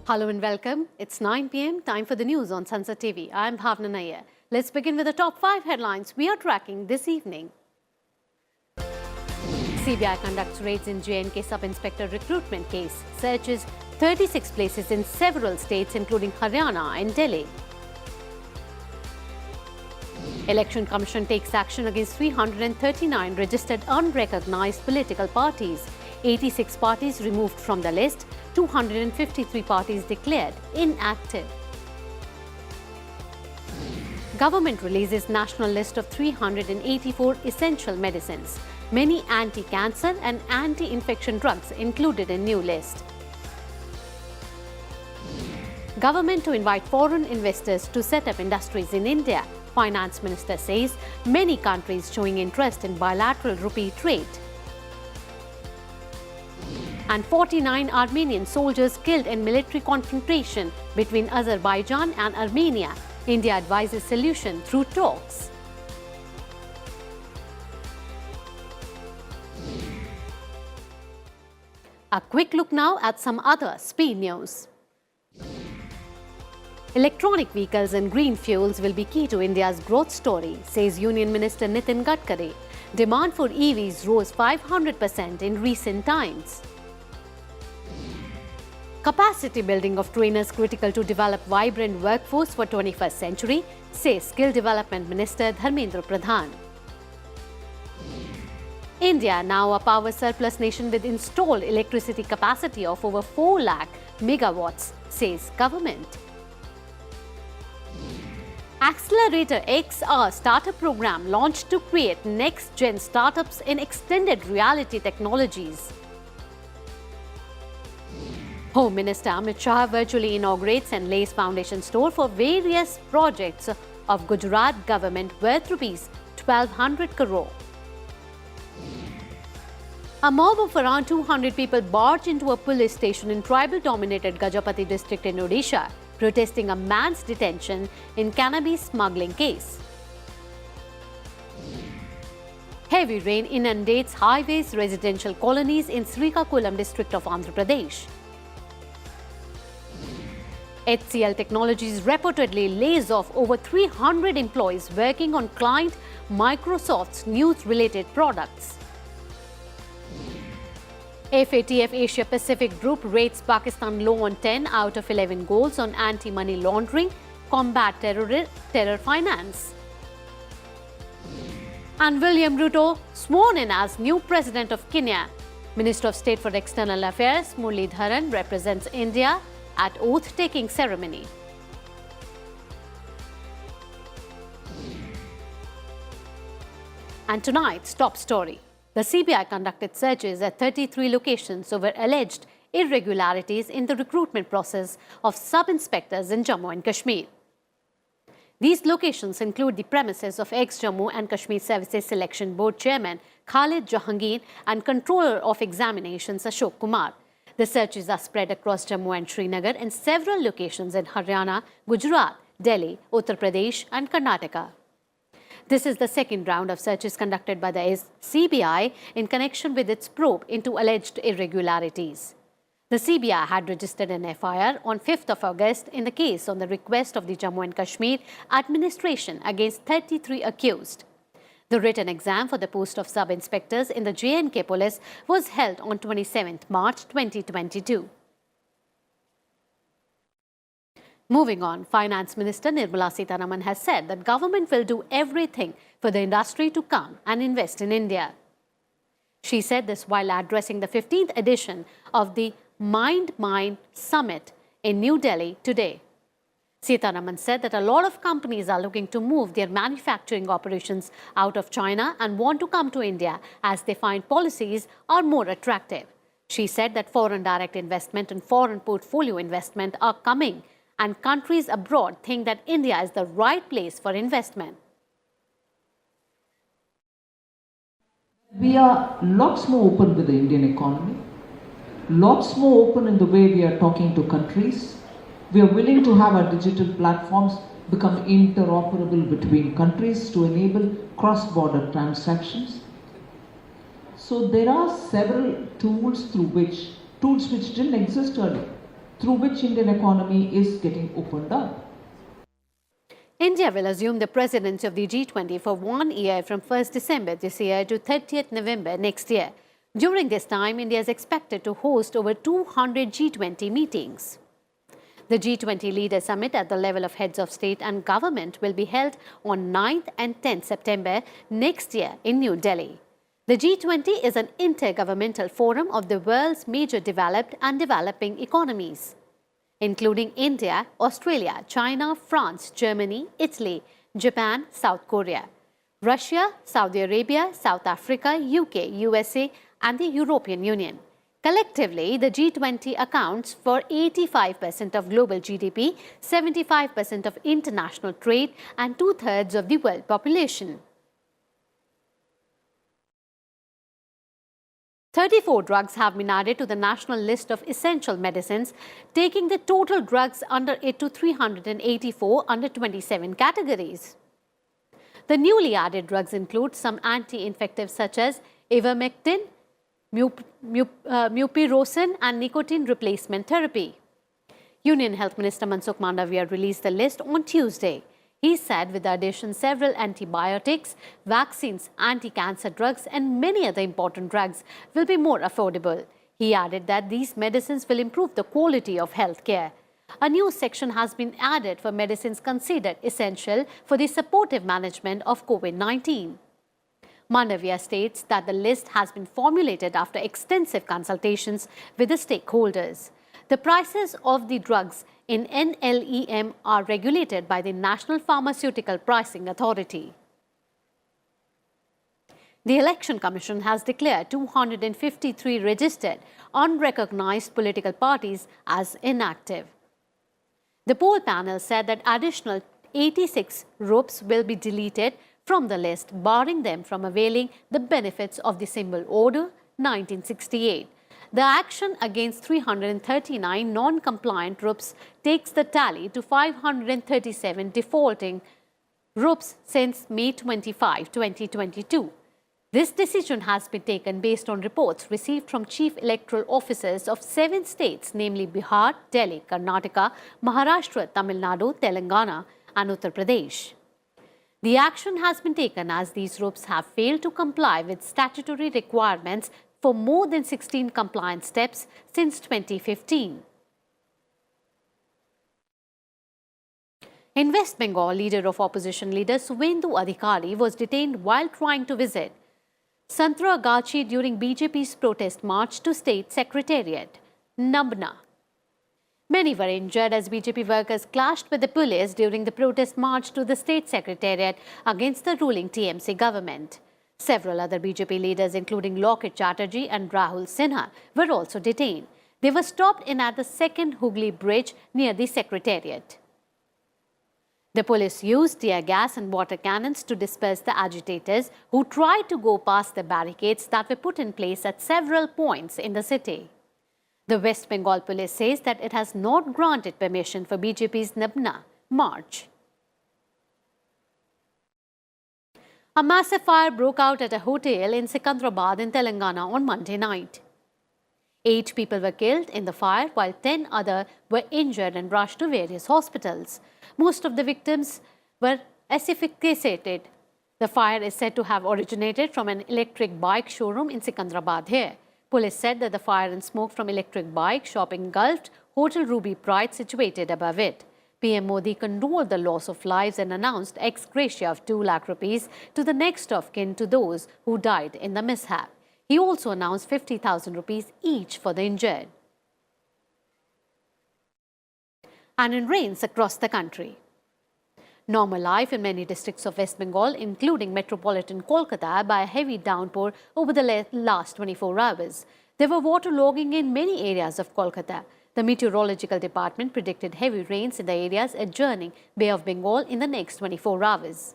Hello and welcome. It's 9 p.m. Time for the news on Sansad TV. I'm Bhawna Nayar. Let's begin with the top 5 headlines we are tracking this evening. CBI conducts raids in J&K sub-inspector recruitment case. Searches 36 places in several states including Haryana and Delhi. Election Commission takes action against 339 registered unrecognized political parties. 86 parties removed from the list, 253 parties declared inactive. Government releases national list of 384 essential medicines. Many anti-cancer and anti-infection drugs included in new list. Government to invite foreign investors to set up industries in India. Finance Minister says many countries showing interest in bilateral rupee trade. And 49 Armenian soldiers killed in military confrontation between Azerbaijan and Armenia. India advises solution through talks. A quick look now at some other speed news. Electronic vehicles and green fuels will be key to India's growth story, says Union Minister Nitin Gadkari. Demand for EVs rose 500% in recent times. Capacity building of trainers critical to develop vibrant workforce for 21st century, says Skill Development Minister Dharmendra Pradhan. India now a power surplus nation with installed electricity capacity of over 4 lakh megawatts, says government. Accelerator XR startup program launched to create next-gen startups in extended reality technologies. Home Minister Amit Shah virtually inaugurates and lays foundation stone for various projects of Gujarat government worth rupees 1,200 crore. A mob of around 200 people barged into a police station in tribal-dominated Gajapati district in Odisha, protesting a man's detention in cannabis smuggling case. Heavy rain inundates highways, residential colonies in Srikakulam district of Andhra Pradesh. HCL Technologies reportedly lays off over 300 employees working on client Microsoft's news-related products. FATF Asia Pacific Group rates Pakistan low on 10 out of 11 goals on anti-money laundering, combat terror finance. And William Ruto sworn in as new President of Kenya. Minister of State for External Affairs Muralidharan represents India at oath-taking ceremony. And tonight's top story. The CBI conducted searches at 33 locations over alleged irregularities in the recruitment process of sub-inspectors in Jammu and Kashmir. These locations include the premises of ex-Jammu and Kashmir Services Selection Board Chairman Khalid Jahangir and Controller of Examinations Ashok Kumar. The searches are spread across Jammu and Srinagar and several locations in Haryana, Gujarat, Delhi, Uttar Pradesh and Karnataka. This is the second round of searches conducted by the CBI in connection with its probe into alleged irregularities. The CBI had registered an FIR on 5th of August in the case on the request of the Jammu and Kashmir administration against 33 accused. The written exam for the post of sub-inspectors in the J&K police was held on 27th March 2022. Moving on, Finance Minister Nirmala Sitharaman has said that government will do everything for the industry to come and invest in India. She said this while addressing the 15th edition of the Mind Summit in New Delhi today. Sitharaman said that a lot of companies are looking to move their manufacturing operations out of China and want to come to India as they find policies are more attractive. She said that foreign direct investment and foreign portfolio investment are coming, and countries abroad think that India is the right place for investment. We are lots more open with the Indian economy, lots more open in the way we are talking to countries. We are willing to have our digital platforms become interoperable between countries to enable cross-border transactions. So there are several tools which didn't exist earlier. through which Indian economy is getting opened up. India will assume the presidency of the G20 for 1 year from 1st December this year to 30th November next year. During this time, India is expected to host over 200 G20 meetings. The G20 Leader Summit at the level of heads of state and government will be held on 9th and 10th September next year in New Delhi. The G20 is an intergovernmental forum of the world's major developed and developing economies, including India, Australia, China, France, Germany, Italy, Japan, South Korea, Russia, Saudi Arabia, South Africa, UK, USA, and the European Union. Collectively, the G20 accounts for 85% of global GDP, 75% of international trade, and 2/3 of the world population. 34 drugs have been added to the national list of essential medicines, taking the total drugs under it to 384 under 27 categories. The newly added drugs include some anti-infectives such as ivermectin, mupirocin, and nicotine replacement therapy. Union Health Minister Mansukh Mandavia released the list on Tuesday. He said with the addition several antibiotics, vaccines, anti-cancer drugs and many other important drugs will be more affordable. He added that these medicines will improve the quality of health care. A new section has been added for medicines considered essential for the supportive management of COVID-19. Mandavia states that the list has been formulated after extensive consultations with the stakeholders. The prices of the drugs in NLEM are regulated by the National Pharmaceutical Pricing Authority. The Election Commission has declared 253 registered, unrecognized political parties as inactive. The poll panel said that additional 86 groups will be deleted from the list, barring them from availing the benefits of the Symbol Order 1968. The action against 339 non-compliant groups takes the tally to 537 defaulting groups since May 25, 2022. This decision has been taken based on reports received from chief electoral officers of 7 states, namely Bihar, Delhi, Karnataka, Maharashtra, Tamil Nadu, Telangana, and Uttar Pradesh. The action has been taken as these groups have failed to comply with statutory requirements for more than 16 compliance steps since 2015. In West Bengal, leader of opposition leader Suvendu Adhikari was detained while trying to visit Santragachi during BJP's protest march to state secretariat, Nambna. Many were injured as BJP workers clashed with the police during the protest march to the state secretariat against the ruling TMC government. Several other BJP leaders, including Lokit Chatterjee and Rahul Sinha, were also detained. They were stopped in at the second Hooghly Bridge near the secretariat. The police used tear gas and water cannons to disperse the agitators who tried to go past the barricades that were put in place at several points in the city. The West Bengal police says that it has not granted permission for BJP's Nabna march. A massive fire broke out at a hotel in Sikandrabad in Telangana on Monday night. 8 people were killed in the fire while 10 others were injured and rushed to various hospitals. Most of the victims were asphyxiated. The fire is said to have originated from an electric bike showroom in Sikandrabad here. Police said that the fire and smoke from electric bike shop engulfed Hotel Ruby Pride situated above it. PM Modi condoled the loss of lives and announced ex gratia of 2 lakh rupees to the next of kin to those who died in the mishap. He also announced 50,000 rupees each for the injured. And in rains across the country. Normal life in many districts of West Bengal, including metropolitan Kolkata, by a heavy downpour over the last 24 hours. There were waterlogging in many areas of Kolkata. The meteorological department predicted heavy rains in the areas adjoining Bay of Bengal in the next 24 hours.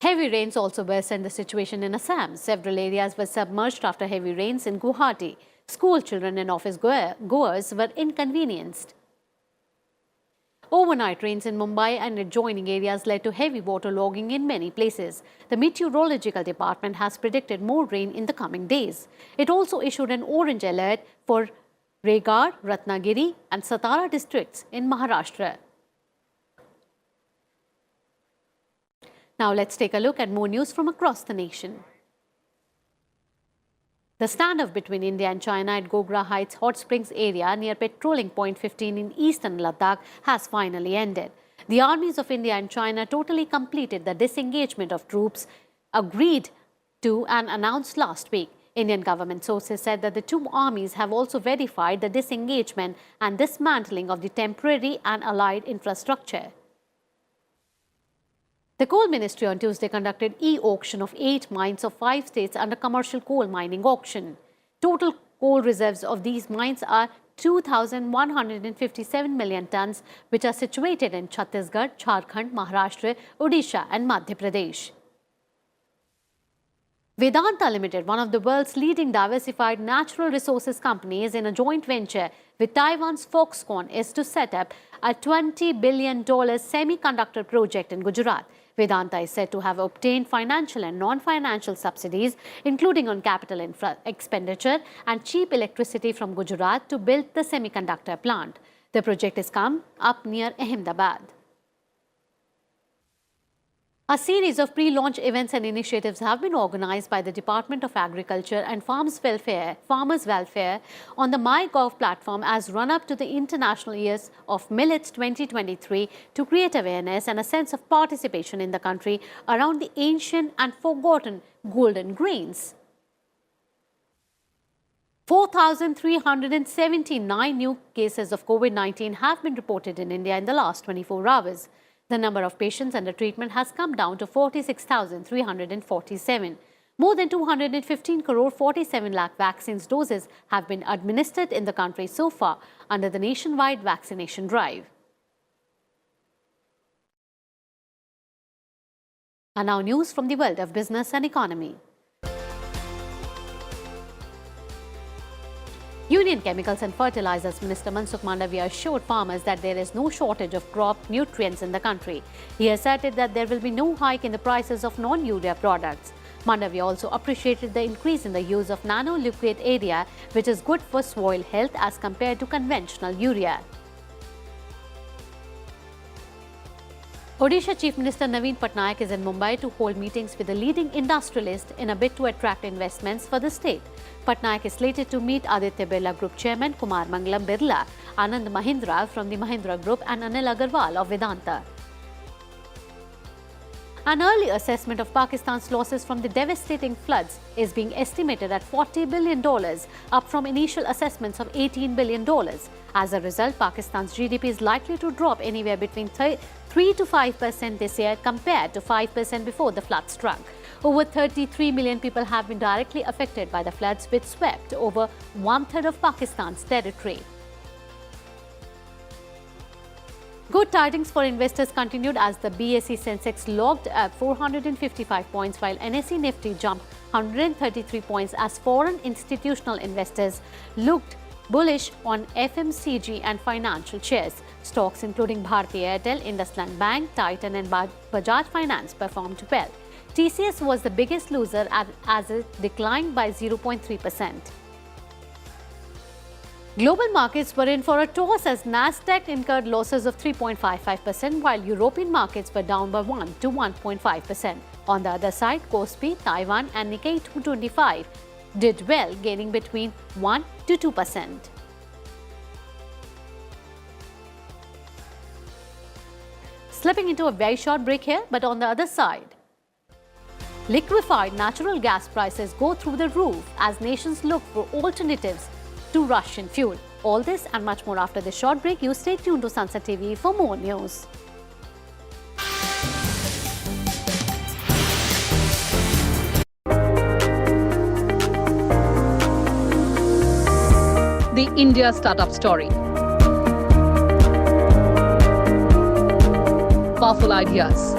Heavy rains also worsened the situation in Assam. Several areas were submerged after heavy rains in Guwahati. School children and office goers were inconvenienced. Overnight rains in Mumbai and adjoining areas led to heavy waterlogging in many places. The meteorological department has predicted more rain in the coming days. It also issued an orange alert for Raigad, Ratnagiri and Satara districts in Maharashtra. Now let's take a look at more news from across the nation. The standoff between India and China at Gogra Heights Hot Springs area near patrolling point 15 in eastern Ladakh has finally ended. The armies of India and China totally completed the disengagement of troops agreed to and announced last week. Indian government sources said that the two armies have also verified the disengagement and dismantling of the temporary and allied infrastructure. The Coal Ministry on Tuesday conducted e-auction of 8 mines of 5 states under commercial coal mining auction. Total coal reserves of these mines are 2,157 million tons, which are situated in Chhattisgarh, Jharkhand, Maharashtra, Odisha and Madhya Pradesh. Vedanta Limited, one of the world's leading diversified natural resources companies in a joint venture with Taiwan's Foxconn, is to set up a $20 billion semiconductor project in Gujarat. Vedanta is said to have obtained financial and non-financial subsidies, including on capital expenditure and cheap electricity from Gujarat to build the semiconductor plant. The project is come up near Ahmedabad. A series of pre-launch events and initiatives have been organized by the Department of Agriculture and Farmers Welfare on the MyGov platform as run-up to the International Years of Millets 2023 to create awareness and a sense of participation in the country around the ancient and forgotten golden grains. 4,379 new cases of COVID-19 have been reported in India in the last 24 hours. The number of patients under treatment has come down to 46,347. More than 215 crore 47 lakh vaccines doses have been administered in the country so far under the nationwide vaccination drive. And now news from the world of business and economy. Union Chemicals and Fertilizers Minister Mansukh Mandavia assured farmers that there is no shortage of crop nutrients in the country. He asserted that there will be no hike in the prices of non-urea products. Mandavia also appreciated the increase in the use of nano-liquid area, which is good for soil health as compared to conventional urea. Odisha Chief Minister Naveen Patnaik is in Mumbai to hold meetings with the leading industrialists in a bid to attract investments for the state. Patnaik is slated to meet Aditya Birla Group Chairman Kumar Mangalam Birla, Anand Mahindra from the Mahindra Group and Anil Agarwal of Vedanta. An early assessment of Pakistan's losses from the devastating floods is being estimated at $40 billion, up from initial assessments of $18 billion. As a result, Pakistan's GDP is likely to drop anywhere between 3 to 5% this year compared to 5% before the flood struck. Over 33 million people have been directly affected by the floods, which swept over one-third of Pakistan's territory. Good tidings for investors continued as the BSE Sensex logged up 455 points while NSE Nifty jumped 133 points as foreign institutional investors looked bullish on FMCG and financial shares. Stocks including Bharti Airtel, IndusLand Bank, Titan and Bajaj Finance performed well. TCS was the biggest loser as it declined by 0.3%. Global markets were in for a toss as Nasdaq incurred losses of 3.55%, while European markets were down by 1 to 1.5%. On the other side, Kospi, Taiwan and Nikkei 225 did well, gaining between 1 to 2%. Slipping into a very short break here, but on the other side, liquefied natural gas prices go through the roof as nations look for alternatives to Russian fuel. All this and much more after this short break. You stay tuned to Sansad TV for more news. The India startup story. Powerful ideas.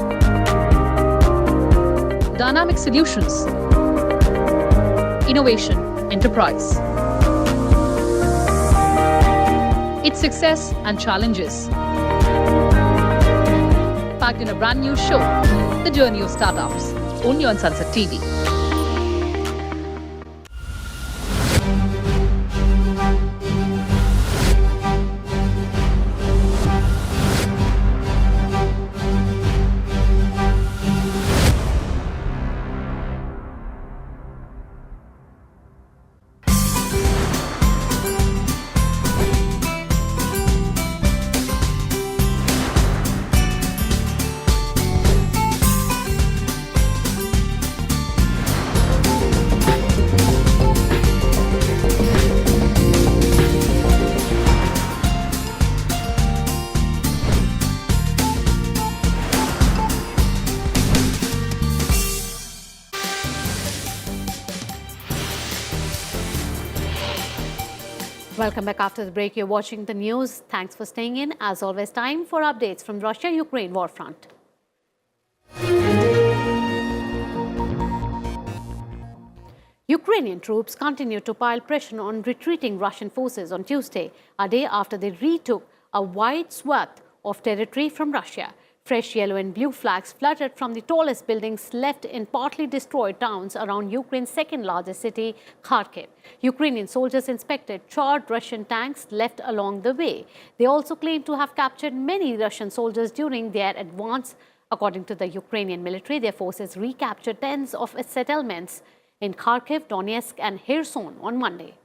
Dynamic solutions. Innovation, enterprise. Its success and challenges. packed in a brand new show, The Journey of Startups, only on Sansad TV. Welcome back after the break. You're watching the news. Thanks for staying in. As always, time for updates from Russia-Ukraine war front. Ukrainian troops continue to pile pressure on retreating Russian forces on Tuesday, a day after they retook a wide swath of territory from Russia. Fresh yellow and blue flags fluttered from the tallest buildings left in partly destroyed towns around Ukraine's second largest city, Kharkiv. Ukrainian soldiers inspected charred Russian tanks left along the way. They also claimed to have captured many Russian soldiers during their advance. According to the Ukrainian military, their forces recaptured tens of settlements in Kharkiv, Donetsk and Kherson on Monday.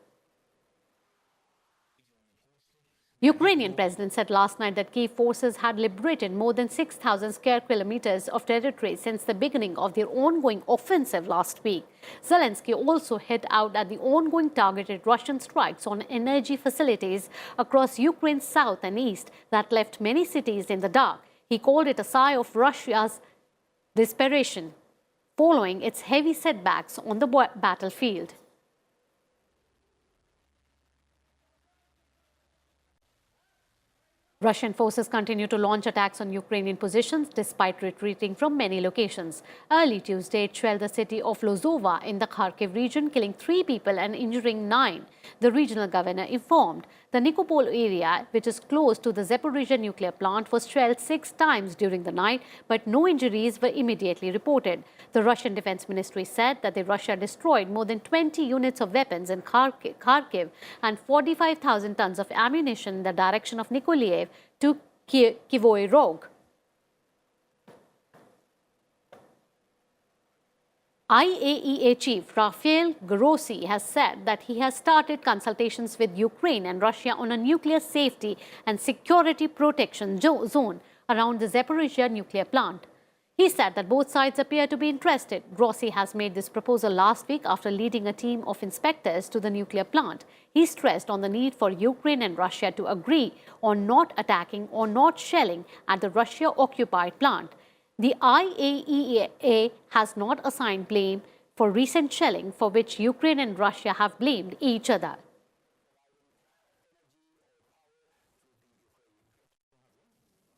Ukrainian president said last night that Kyiv forces had liberated more than 6,000 square kilometers of territory since the beginning of their ongoing offensive last week. Zelensky also hit out at the ongoing targeted Russian strikes on energy facilities across Ukraine's south and east that left many cities in the dark. He called it a sigh of Russia's desperation following its heavy setbacks on the battlefield. Russian forces continue to launch attacks on Ukrainian positions despite retreating from many locations. Early Tuesday, it shelled the city of Lozova in the Kharkiv region, killing 3 people and injuring 9, the regional governor informed. The Nikopol area, which is close to the Zaporizhzhia nuclear plant, was shelled 6 times during the night, but no injuries were immediately reported. The Russian Defense Ministry said that Russia destroyed more than 20 units of weapons in Kharkiv and 45,000 tons of ammunition in the direction of Nikolaev to Kivoy Rog. IAEA chief Rafael Grossi has said that he has started consultations with Ukraine and Russia on a nuclear safety and security protection zone around the Zaporizhzhia nuclear plant. He said that both sides appear to be interested. Grossi has made this proposal last week after leading a team of inspectors to the nuclear plant. He stressed on the need for Ukraine and Russia to agree on not attacking or not shelling at the Russia-occupied plant. The IAEA has not assigned blame for recent shelling, for which Ukraine and Russia have blamed each other.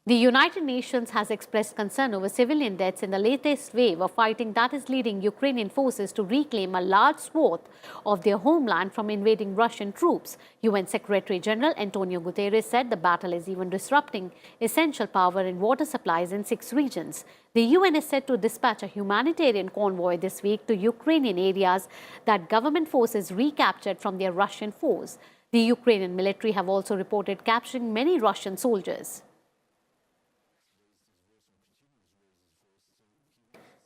The United Nations has expressed concern over civilian deaths in the latest wave of fighting that is leading Ukrainian forces to reclaim a large swath of their homeland from invading Russian troops. UN Secretary General Antonio Guterres said the battle is even disrupting essential power and water supplies in 6 regions. The UN is set to dispatch a humanitarian convoy this week to Ukrainian areas that government forces recaptured from their Russian foes. The Ukrainian military have also reported capturing many Russian soldiers.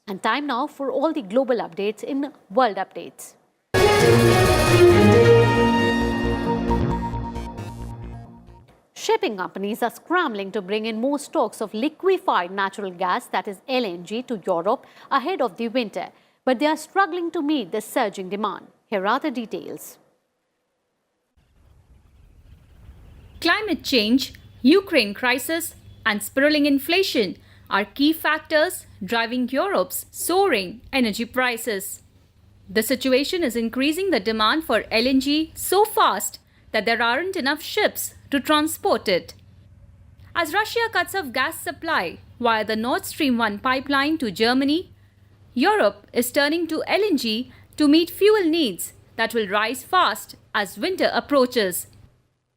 And time now for all the global updates in World Updates. Shipping companies are scrambling to bring in more stocks of liquefied natural gas, that is LNG, to Europe ahead of the winter. But they are struggling to meet the surging demand. Here are the details. Climate change, Ukraine crisis, and spiraling inflation are key factors driving Europe's soaring energy prices. The situation is increasing the demand for LNG so fast that there aren't enough ships to transport it. As Russia cuts off gas supply via the Nord Stream 1 pipeline to Germany, Europe is turning to LNG to meet fuel needs that will rise fast as winter approaches.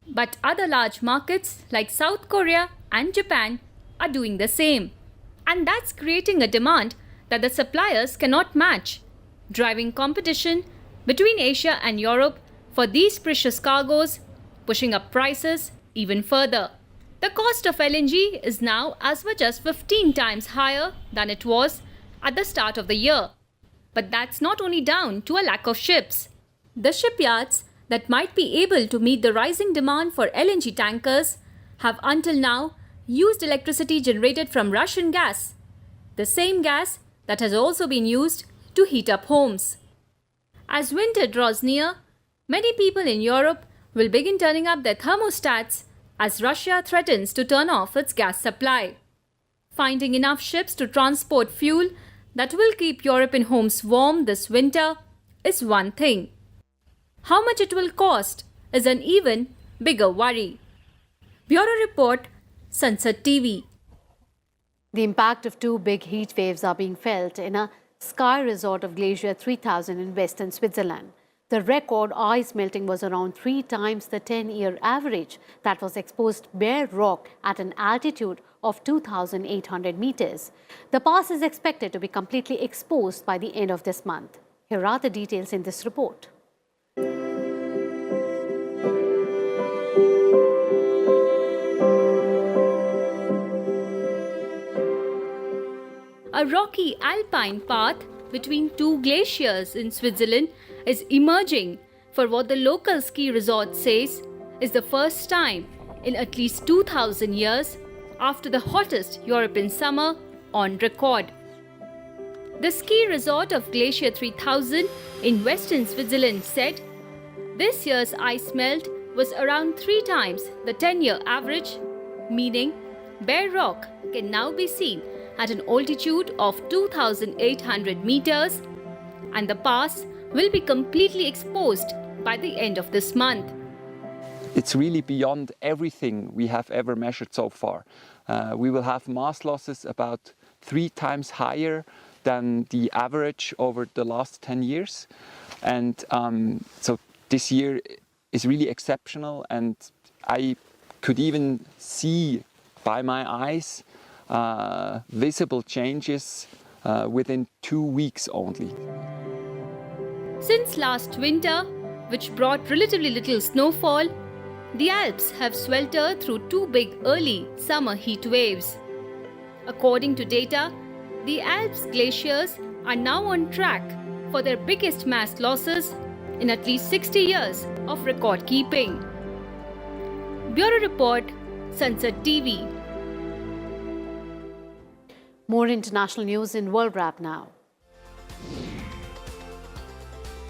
But other large markets like South Korea and Japan are doing the same. And that's creating a demand that the suppliers cannot match, driving competition between Asia and Europe for these precious cargoes, pushing up prices even further. The cost of LNG is now as much as 15 times higher than it was at the start of the year. But that's not only down to a lack of ships. The shipyards that might be able to meet the rising demand for LNG tankers have until now used electricity generated from Russian gas, the same gas that has also been used to heat up homes. As winter draws near, many people in Europe will begin turning up their thermostats as Russia threatens to turn off its gas supply. Finding enough ships to transport fuel that will keep European homes warm this winter is one thing. How much it will cost is an even bigger worry. Bureau Report, Sansad TV. The impact of two big heat waves are being felt in a ski resort of Glacier 3000 in western Switzerland. The record ice melting was around 3 times the 10-year average that was exposed bare rock at an altitude of 2,800 meters. The pass is expected to be completely exposed by the end of this month. Here are the details in this report. A rocky alpine path between two glaciers in Switzerland is emerging for what the local ski resort says is the first time in at least 2,000 years after the hottest European summer on record. The ski resort of Glacier 3000 in western Switzerland said this year's ice melt was around 3 times the 10-year average, meaning bare rock can now be seen at an altitude of 2,800 meters, and the pass will be completely exposed by the end of this month. It's really beyond everything we have ever measured so far. We will have mass losses about 3 times higher than the average over the last 10 years. And so this year is really exceptional, and I could even see by my eyes visible changes within 2 weeks only. Since last winter, which brought relatively little snowfall, the Alps have sweltered through 2 big early summer heat waves. According to data, the Alps glaciers are now on track for their biggest mass losses in at least 60 years of record keeping. Bureau Report, Sansad TV. More international news in World Wrap now.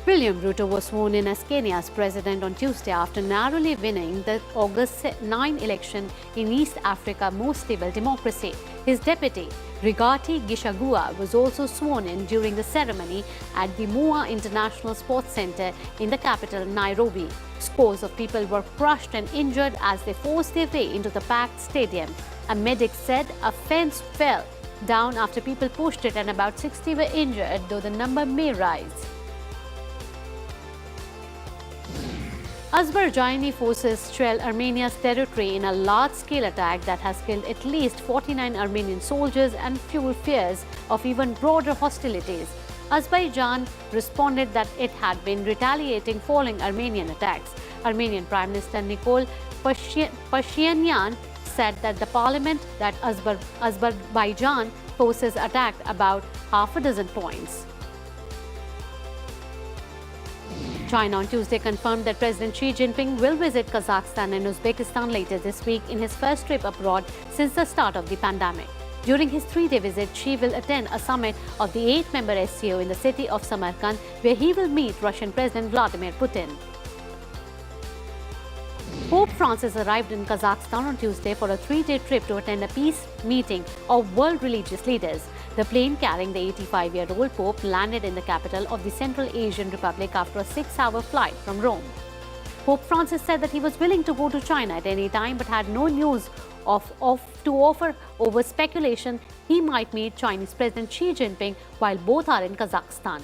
William Ruto was sworn in as Kenya's president on Tuesday after narrowly winning the August 9 election in East Africa's most stable democracy. His deputy, Rigathi Gachagua, was also sworn in during the ceremony at the Moi International Sports Center in the capital, Nairobi. Scores of people were crushed and injured as they forced their way into the packed stadium. A medic said a fence fell down after people pushed it and about 60 were injured, though the number may rise. Azerbaijani forces shell Armenia's territory in a large-scale attack that has killed at least 49 Armenian soldiers and fueled fears of even broader hostilities. Azerbaijan responded that it had been retaliating following Armenian attacks. Armenian Prime Minister Nikol Pashinyan said that the parliament that Azerbaijan forces attacked about half a dozen points. China on Tuesday confirmed that President Xi Jinping will visit Kazakhstan and Uzbekistan later this week in his first trip abroad since the start of the pandemic. During his 3-day visit, Xi will attend a summit of the 8-member SCO in the city of Samarkand, where he will meet Russian President Vladimir Putin. Pope Francis arrived in Kazakhstan on Tuesday for a 3-day trip to attend a peace meeting of world religious leaders. The plane carrying the 85-year-old Pope landed in the capital of the Central Asian Republic after a 6-hour flight from Rome. Pope Francis said that he was willing to go to China at any time but had no news to offer over speculation he might meet Chinese President Xi Jinping while both are in Kazakhstan.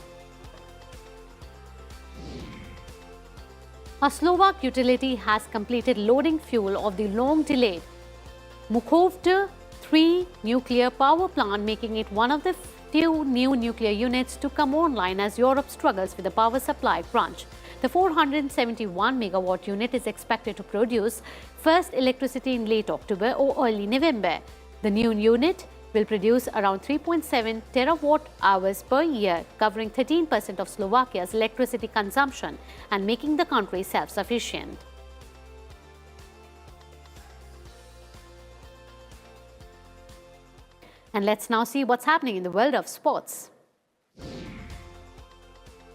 A Slovak utility has completed loading fuel of the long-delayed Mukhovta 3 nuclear power plant, making it one of the few new nuclear units to come online as Europe struggles with the power supply crunch. The 471 megawatt unit is expected to produce first electricity in late October or early November. The new unit will produce around 3.7 terawatt hours per year, covering 13% of Slovakia's electricity consumption and making the country self-sufficient. And let's now see what's happening in the world of sports.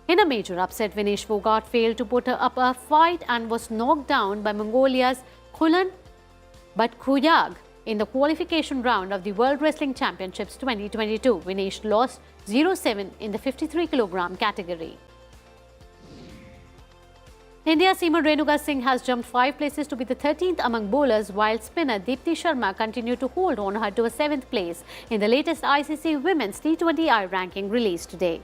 In a major upset, Vinesh Fogart failed to put up a fight and was knocked down by Mongolia's Kulan Batkuyag in the qualification round of the World Wrestling Championships 2022. Vinesh lost 0-7 in the 53 kg category. India's Seema Renuka Singh has jumped 5 places to be the 13th among bowlers, while spinner Deepti Sharma continued to hold on her to a 7th place in the latest ICC Women's T20I ranking released today.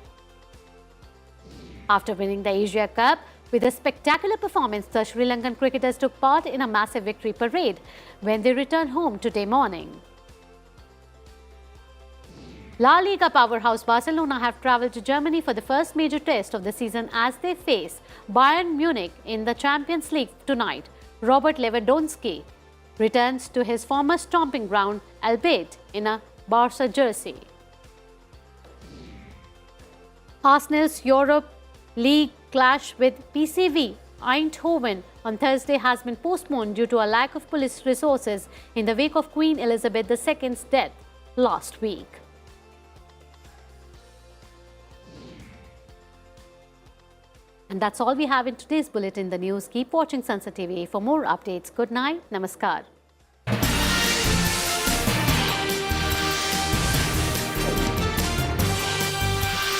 After winning the Asia Cup with a spectacular performance, the Sri Lankan cricketers took part in a massive victory parade when they returned home today morning. La Liga powerhouse Barcelona have travelled to Germany for the first major test of the season as they face Bayern Munich in the Champions League tonight. Robert Lewandowski returns to his former stomping ground, albeit in a Barca jersey. Arsenal's Europe League clash with PSV Eindhoven on Thursday has been postponed due to a lack of police resources in the wake of Queen Elizabeth II's death last week. And that's all we have in today's bulletin. The news. Keep watching Sansad TV for more updates. Good night. Namaskar.